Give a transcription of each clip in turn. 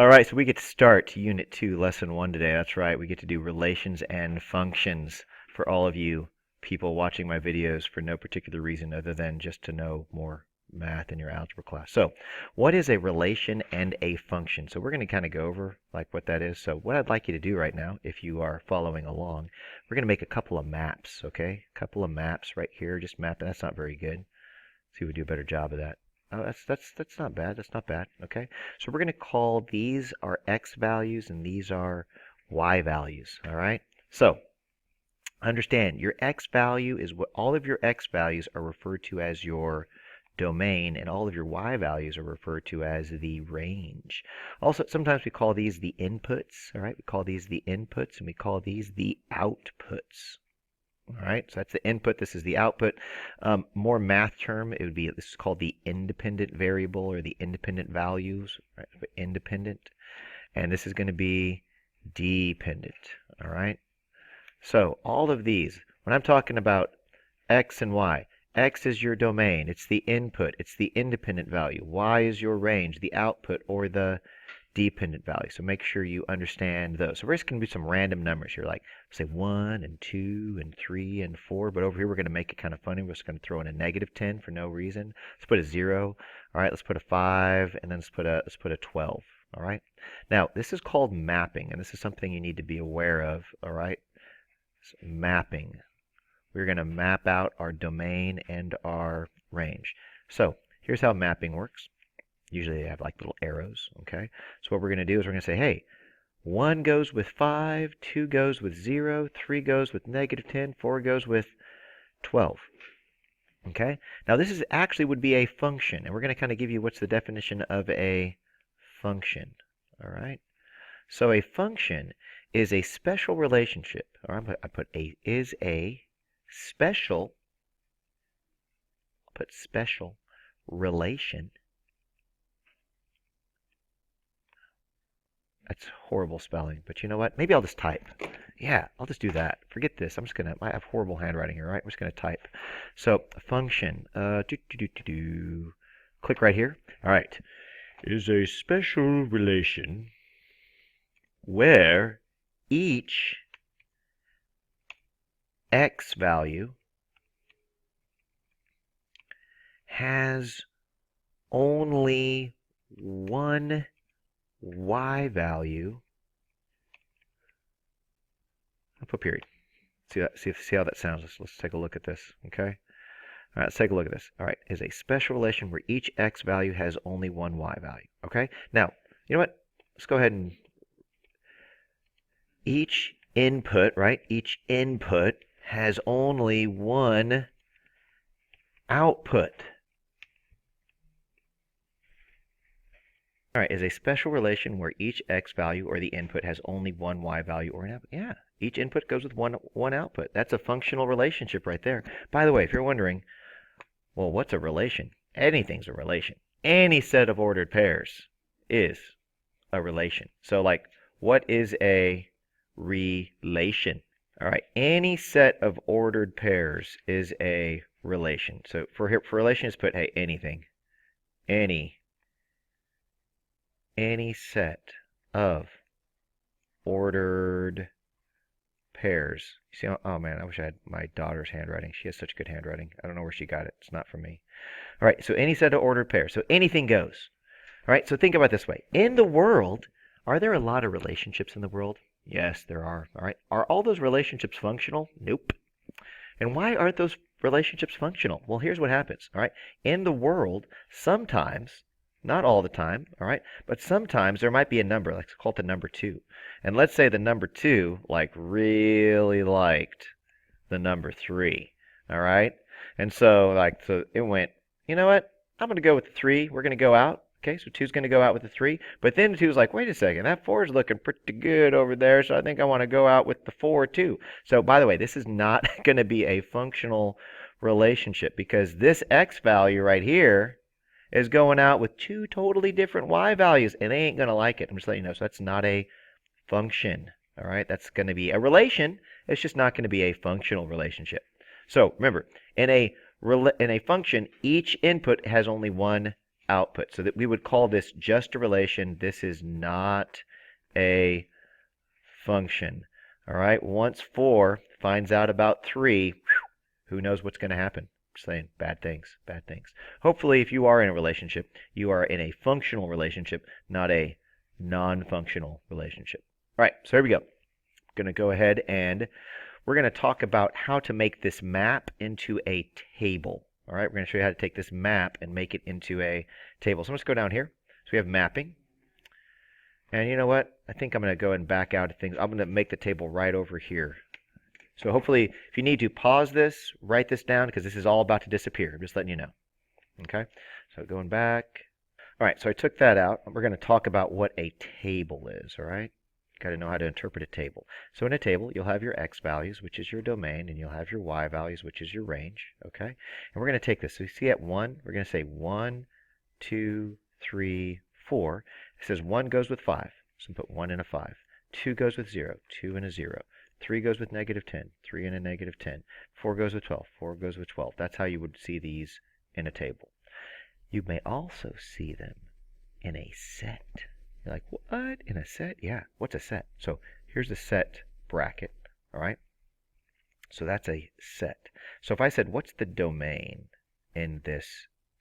All right, so we get to start Unit 2, Lesson 1 today. That's right, we get to do relations and functions for all of you people watching my videos for no particular reason other than just to know more math in your algebra class. So, what is a relation and a function? So we're going to kind of go over like what that is. So what I'd like you to do right now, if you are following along, we're going to make a couple of maps, okay? A couple of maps right here, just mapping. That's not very good. See if we do a better job of that. Oh, that's not bad. That's not bad. Okay. So we're going to call these our x values and these are y values. All right. So understand your x value is what all of your x values are referred to as your domain, and all of your y values are referred to as the range. Also, sometimes we call these the inputs. All right. We call these the inputs and we call these the outputs. All right, so that's the input. This is the output. More math term, it would be, this is called the independent variable or the independent values, right? Independent. And this is going to be dependent. All right. So all of these, when I'm talking about x and y, x is your domain. It's the input. It's the independent value. Y is your range, the output, or the dependent value. So make sure you understand those. So we're just going to do some random numbers here, like say 1 and 2 and 3 and 4. But over here we're going to make it kind of funny. We're just going to throw in a -10 for no reason. Let's put a 0. All right, let's put a 5, and then let's put a 12. All right. Now this is called mapping, and this is something you need to be aware of. All right. So mapping. We're going to map out our domain and our range. So here's how mapping works. Usually they have like little arrows, okay? So what we're going to do is we're going to say, hey, 1 goes with 5, 2 goes with 0, 3 goes with -10, 4 goes with 12. Okay? Now this is actually would be a function, and we're going to kind of give you what's the definition of a function. All right? So a function is a special relationship, or I put a is a special, I'll put special relation. That's horrible spelling, but you know what? Maybe I'll just type. Yeah, I'll just do that. Forget this. I have horrible handwriting here, right? I'm just gonna type. So function, click right here. All right, is a special relation where each x value has only one y value. I'll put period. See how that sounds. Let's take a look at this. Okay. All right. Let's take a look at this. All right. Is a special relation where each x value has only one y value. Okay. Now, you know what? Let's go ahead and each input, right? Each input has only one output. All right, is a special relation where each x value or the input has only one y value or an output. Yeah, each input goes with one output. That's a functional relationship right there. By the way, if you're wondering, well, what's a relation? Anything's a relation. Any set of ordered pairs is a relation. So like, what is a relation? All right, any set of ordered pairs is a relation. So for relation, just put, hey, anything. Any set of ordered pairs. You see, oh man, I wish I had my daughter's handwriting. She has such good handwriting. I don't know where she got it. It's not from me. All right, so any set of ordered pairs. So anything goes. All right, so think about it this way. In the world, are there a lot of relationships in the world? Yes, there are. All right. Are all those relationships functional? Nope. And why aren't those relationships functional? Well, here's what happens. All right. In the world, sometimes, not all the time, all right, but sometimes there might be a number, let's call it the number 2. And let's say the number 2 like really liked the number 3, all right? And so it went, you know what? I'm going to go with the 3. We're going to go out. Okay, so 2's going to go out with the 3. But then 2's like, wait a second, that 4 is looking pretty good over there, so I think I want to go out with the 4 too. So by the way, this is not going to be a functional relationship because this x value right here is going out with 2 totally different y values, and they ain't going to like it. I'm just letting you know. So that's not a function. All right, that's going to be a relation. It's just not going to be a functional relationship. So remember, in a function, each input has only one output. So that we would call this just a relation. This is not a function. All right, once 4 finds out about 3, who knows what's going to happen? Just saying, bad things, bad things. Hopefully, if you are in a relationship, you are in a functional relationship, not a non-functional relationship. All right, so here we go. I'm going to go ahead and we're going to talk about how to make this map into a table. All right, we're going to show you how to take this map and make it into a table. So let's go down here. So we have mapping. And you know what? I think I'm going to go and back out of things. I'm going to make the table right over here. So hopefully, if you need to pause this, write this down, because this is all about to disappear. I'm just letting you know. Okay? So going back. All right, so I took that out. We're going to talk about what a table is, all right? Got to know how to interpret a table. So in a table, you'll have your x values, which is your domain, and you'll have your y values, which is your range, okay? And we're going to take this. So you see at 1, we're going to say 1, 2, 3, 4. It says 1 goes with 5, so put 1 and a 5. 2 goes with 0, 2 and a 0. 3 goes with negative 10, 3 and a negative 10. 4 goes with 12, 4 goes with 12. That's how you would see these in a table. You may also see them in a set. You're like, what? In a set? Yeah. What's a set? So here's a set bracket, all right? So that's a set. So if I said, what's the domain in this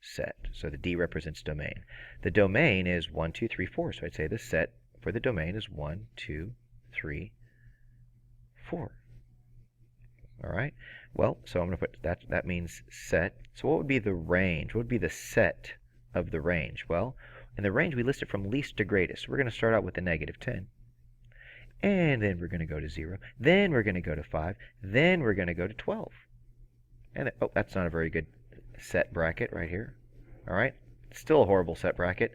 set? So the D represents domain. The domain is 1, 2, 3, 4. So I'd say the set for the domain is 1, 2, 3, 4. All right? Well, so I'm going to put that. That means set. So what would be the range? What would be the set of the range? Well, in the range, we list it from least to greatest. We're going to start out with the negative 10. And then we're going to go to 0. Then we're going to go to 5. Then we're going to go to 12. And oh, that's not a very good set bracket right here. All right? Still a horrible set bracket.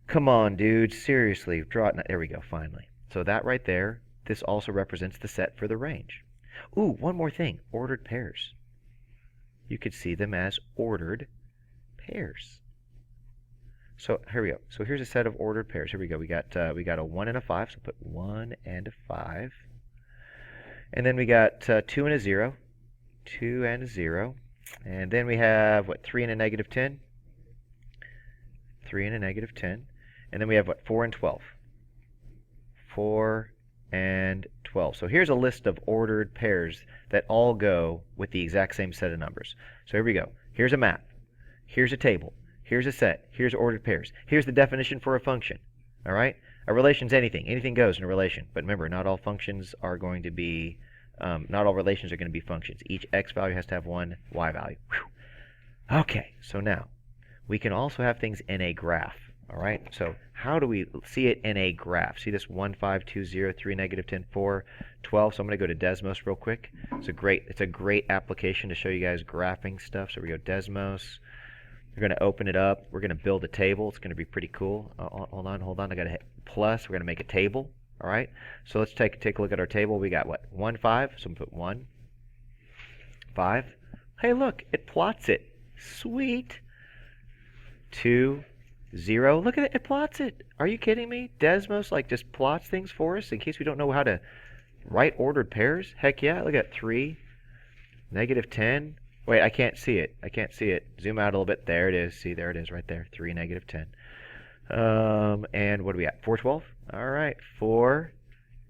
Come on, dude. Seriously. Draw it. There we go, finally. So that right there, this also represents the set for the range. Ooh, one more thing. Ordered pairs. You could see them as ordered pairs. So here we go. So here's a set of ordered pairs. Here we go. We got a 1 and a 5. So put 1 and a 5. And then we got 2 and a 0. 2 and a 0. And then we have, what, 3 and a negative 10? 3 and a negative 10. And then we have, what, 4 and 12? 4 and 12. So here's a list of ordered pairs that all go with the exact same set of numbers. So here we go. Here's a map. Here's a table. Here's a set. Here's ordered pairs. Here's the definition for a function. All right? A relation's anything. Anything goes in a relation. But remember, not all functions are going to be, not all relations are going to be functions. Each x value has to have one y value. Whew. Okay, so now we can also have things in a graph. All right? So how do we see it in a graph? See this 1, 5, 2, 0, 3, negative 10, 4, 12. So I'm going to go to Desmos real quick. It's a great application to show you guys graphing stuff. So we go Desmos. We're going to open it up. We're going to build a table. It's going to be pretty cool. Hold on. I got to hit plus. We're going to make a table. All right. So let's take a look at our table. We got what? 1, 5. So I'm going to put 1, 5. Hey, look, it plots it. Sweet. 2, 0. Look at it. It plots it. Are you kidding me? Desmos like just plots things for us in case we don't know how to write ordered pairs. Heck yeah. Look at 3, negative 10. Wait, I can't see it. I can't see it. Zoom out a little bit. There it is. See, there it is right there. 3, negative 10. And what do we got? 4, 12? All right. 4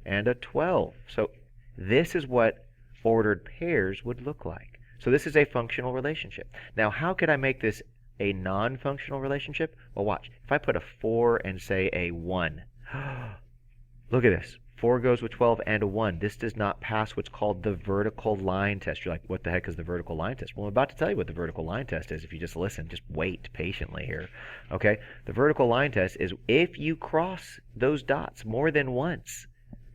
and a 12. So this is what ordered pairs would look like. So this is a functional relationship. Now, how could I make this a non-functional relationship? Well, watch. If I put a 4 and say a 1. Look at this. 4 goes with 12 and a 1. This does not pass what's called the vertical line test. You're like, what the heck is the vertical line test? Well, I'm about to tell you what the vertical line test is. If you just listen, just wait patiently here. Okay? The vertical line test is if you cross those dots more than once,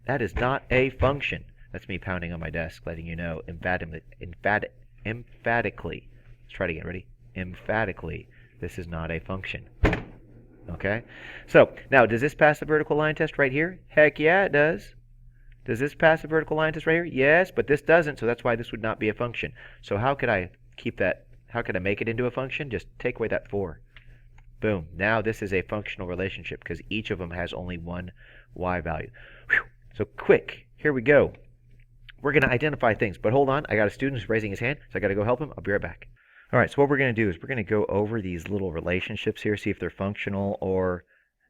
that is not a function. That's me pounding on my desk, letting you know emphatically. Let's try it again. Ready? Emphatically, this is not a function. Okay, so now does this pass the vertical line test right here? Heck yeah, it does. Does this pass the vertical line test right here? Yes, but this doesn't, so that's why this would not be a function. So how could I keep that? How could I make it into a function? Just take away that 4. Boom. Now this is a functional relationship because each of them has only one y value. Whew. So quick, here we go. We're going to identify things, but hold on. I got a student who's raising his hand, so I got to go help him. I'll be right back. All right, so what we're going to do is we're going to go over these little relationships here, see if they're functional or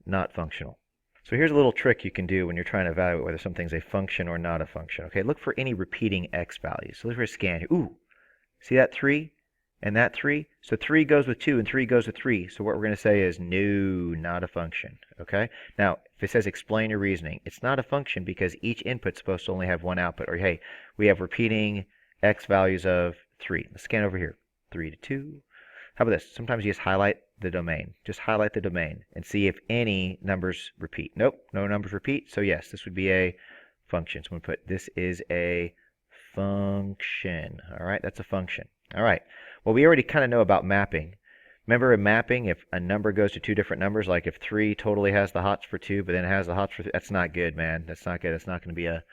not functional. So here's a little trick you can do when you're trying to evaluate whether something's a function or not a function. Okay, look for any repeating x values. So look for a scan here. Ooh, see that 3 and that 3? So 3 goes with 2 and 3 goes with 3. So what we're going to say is no, not a function. Okay, now if it says explain your reasoning, it's not a function because each input's supposed to only have one output. Or hey, we have repeating x values of 3. Let's scan over here. 3 to 2. How about this? Sometimes you just highlight the domain. Just highlight the domain and see if any numbers repeat. Nope, no numbers repeat. So yes, this would be a function. So I'm going to put this is a function. All right, that's a function. All right. Well, we already kind of know about mapping. Remember in mapping, if a number goes to two different numbers, like if 3 totally has the hots for 2, but then it has the hots for 3, that's not good, man. That's not good. That's not going to be a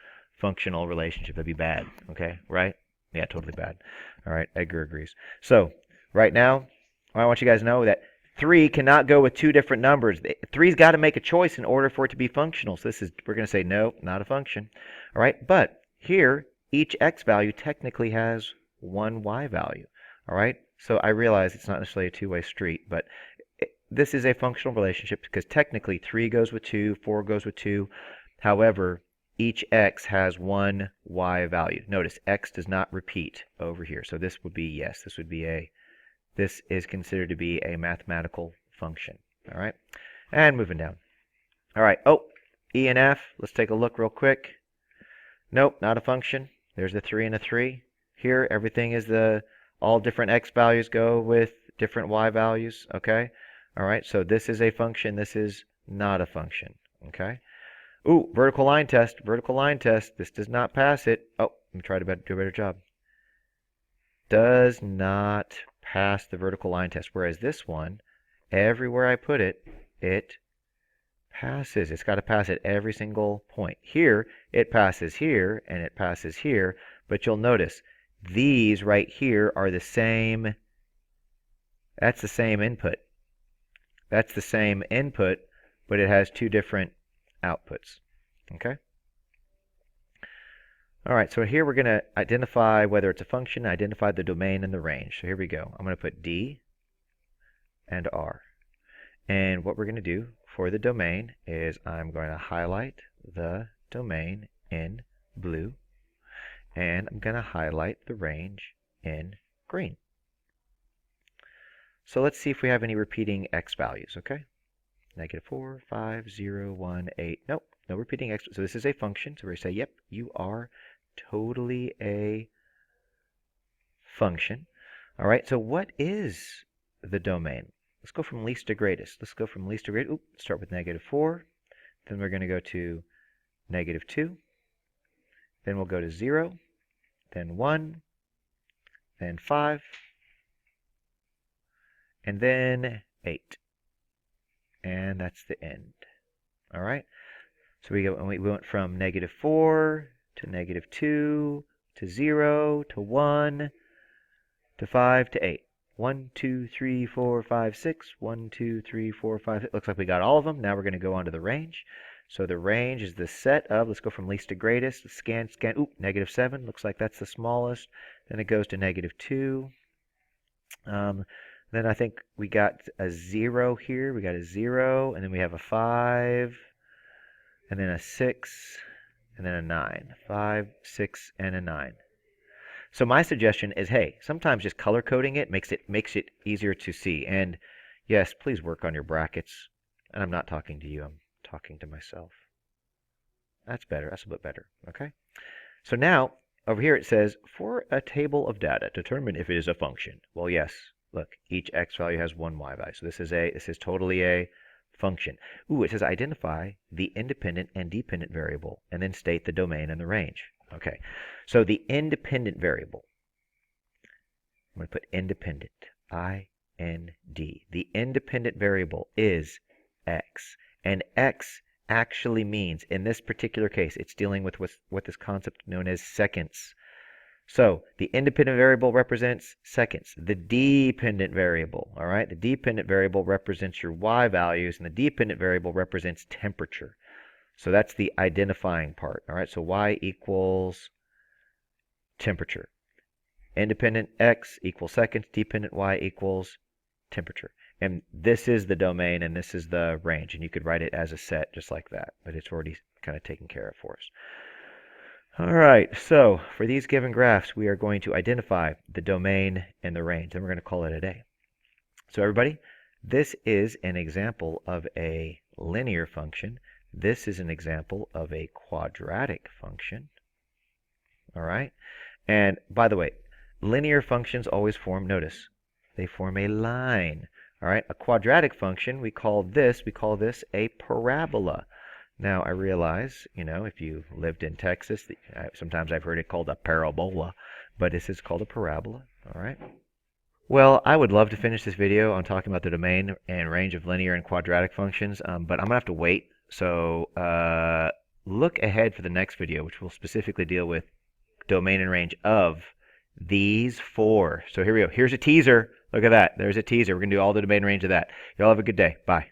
functional relationship. That'd be bad. Okay, right? Yeah, totally bad. All right, Edgar agrees. So right now, I want you guys to know that 3 cannot go with two different numbers. 3's got to make a choice in order for it to be functional. So we're going to say no, not a function. All right, but here, each x value technically has one y value. All right, so I realize it's not necessarily a two-way street, but this is a functional relationship because technically 3 goes with 2, 4 goes with 2. However, each x has one y value. Notice x does not repeat over here. So this would be yes. This is considered to be a mathematical function. All right. And moving down. All right. Oh, E and F. Let's take a look real quick. Nope, not a function. There's the 3 and a 3. Here, everything is all different x values go with different y values. Okay. All right. So this is a function. This is not a function. Okay. Ooh, vertical line test. Vertical line test. This does not pass it. Oh, let me try to do a better job. Does not pass the vertical line test. Whereas this one, everywhere I put it, it passes. It's got to pass at every single point. Here, it passes here, and it passes here. But you'll notice, these right here are the same. That's the same input. That's the same input, but it has two different outputs. Okay? All right, so here we're going to identify whether it's a function, identify the domain and the range. So here we go. I'm going to put D and R. And what we're going to do for the domain is I'm going to highlight the domain in blue, and I'm going to highlight the range in green. So let's see if we have any repeating x values, okay? -4, 5, 0, 1, 8. Nope, no repeating x. So this is a function. So we're going to say, yep, you are totally a function. All right, so what is the domain? Let's go from least to greatest. Let's go from least to greatest. Oops, start with -4. Then we're going to go to -2. Then we'll go to 0. Then 1. Then 5. And then 8. And that's the end. All right. So we went from -4 to -2 to 0 to 1 to 5 to 8. 1, 2, 3, 4, 5, 6. 1, 2, 3, 4, 5. It looks like we got all of them. Now we're going to go on to the range. So the range is the set of, let's go from least to greatest. Scan. Oop, -7. Looks like that's the smallest. Then it goes to -2. Then I think we got a 0 here. We got a 0, and then we have a 5, and then a 6, and then a 9. 5, 6, and a 9. So my suggestion is, hey, sometimes just color coding it makes it easier to see. And yes, please work on your brackets. And I'm not talking to you. I'm talking to myself. That's better. That's a bit better. Okay. So now over here it says for a table of data, determine if it is a function. Well, yes. Look, each x value has one y value. So this is totally a function. Ooh, it says identify the independent and dependent variable and then state the domain and the range. Okay, so the independent variable, I'm going to put independent, I-N-D. The independent variable is x. And x actually means, in this particular case, it's dealing with what this concept known as seconds. So the independent variable represents seconds. The dependent variable, all right, the dependent variable represents your y values, and the dependent variable represents temperature. So that's the identifying part, all right? So y equals temperature. Independent x equals seconds, dependent y equals temperature. And this is the domain and this is the range. And you could write it as a set just like that, but it's already kind of taken care of for us. All right, so for these given graphs, we are going to identify the domain and the range, and we're going to call it a day. So everybody, this is an example of a linear function. This is an example of a quadratic function. All right, and by the way, linear functions always form, notice, they form a line. All right, a quadratic function, we call this a parabola. Now, I realize, if you lived in Texas, sometimes I've heard it called a parabola, but this is called a parabola, all right? Well, I would love to finish this video on talking about the domain and range of linear and quadratic functions, but I'm going to have to wait. So look ahead for the next video, which will specifically deal with domain and range of these four. So here we go. Here's a teaser. Look at that. There's a teaser. We're going to do all the domain and range of that. Y'all have a good day. Bye.